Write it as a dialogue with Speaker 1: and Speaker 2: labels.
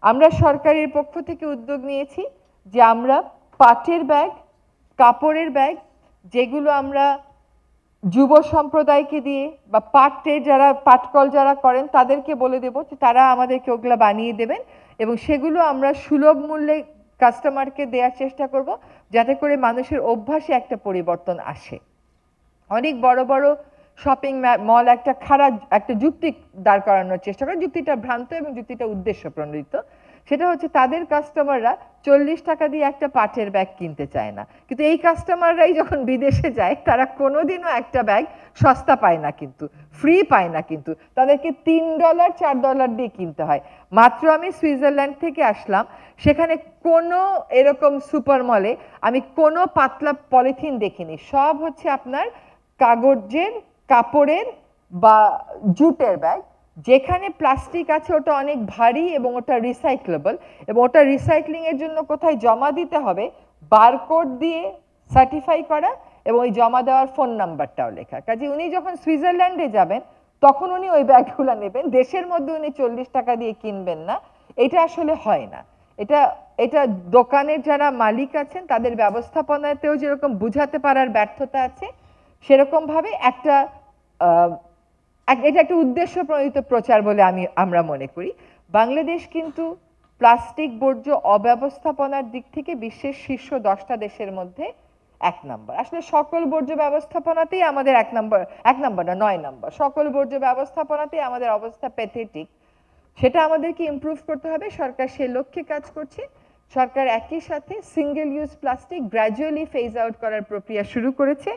Speaker 1: আমরা সরকারের পক্ষ থেকে উদ্যোগ নিয়েছি যে আমরা পাটের ব্যাগ, কাপড়ের ব্যাগ, যেগুলো আমরা যুব সম্প্রদায়কে দিয়ে বা পাটকল যারা করেন তাদেরকে বলে দেব যে তারা আমাদেরকে ওগুলো বানিয়ে দেবেন, এবং সেগুলো আমরা সুলভ মূল্যে কাস্টমারকে দেওয়ার চেষ্টা করব, যাতে করে মানুষের অভ্যাসে একটা পরিবর্তন আসে। অনেক বড় বড় শপিং মল একটা যুক্তি দাঁড় করানোর চেষ্টা করে, যুক্তিটা ভ্রান্ত এবং যুক্তিটা উদ্দেশ্য প্রণোদিত। সেটা হচ্ছে তাদের কাস্টমাররা 40 টাকা দিয়ে একটা পাটের ব্যাগ কিনতে চায় না, কিন্তু এই কাস্টমাররাই যখন বিদেশে যায় তারা কোনোদিনও একটা ব্যাগ সস্তা পায় না, কিন্তু ফ্রি পায় না, কিন্তু তাদেরকে $3 $4 দিয়ে কিনতে হয়। মাত্র আমি সুইজারল্যান্ড থেকে আসলাম, সেখানে কোনো এরকম সুপার মলে আমি কোনো পাতলা পলিথিন দেখিনি, সব হচ্ছে আপনার কাগজের, কাপড়ের বা জুটের ব্যাগ। যেখানে প্লাস্টিক আছে ওটা অনেক ভারী এবং ওটা রিসাইক্লেবল, এবং ওটা রিসাইক্লিং এর জন্য কোথায় জমা দিতে হবে বারকোড দিয়ে সার্টিফাই করা, এবং ওই জমা দেওয়ার ফোন নাম্বারটাও লেখা। কাজে উনি যখন সুইজারল্যান্ডে যাবেন তখন উনি ওই ব্যাগগুলো নেবেন, দেশের মধ্যে উনি 40 টাকা দিয়ে কিনবেন না। এটা আসলে হয় না। এটা দোকানের যারা মালিক আছেন তাদের ব্যবস্থাপনাতেও যেরকম বুঝাতে পারার ব্যর্থতা আছে, সেরকম ভাবে এটা একটা উদ্দেশ্য প্রণোদিত প্রচার বলে আমরা মনে করি। বাংলাদেশ কিন্তু প্লাস্টিক বর্জ্য অব্যবস্থাপনার দিক থেকে বিশ্বের শীর্ষ 10টা দেশের মধ্যে 1 নম্বর। আসলে সকল বর্জ্য ব্যবস্থাপনাতেই আমাদের 1 নম্বর না 9 নম্বর, সকল বর্জ্য ব্যবস্থাপনাতেই আমাদের অবস্থা প্যাথেটিক। সেটা আমাদেরকে ইমপ্রুভ করতে হবে, সরকার সেই লক্ষ্যে কাজ করছে। সরকার একই সাথে single use plastic gradually phase out করার প্রক্রিয়া শুরু করেছে,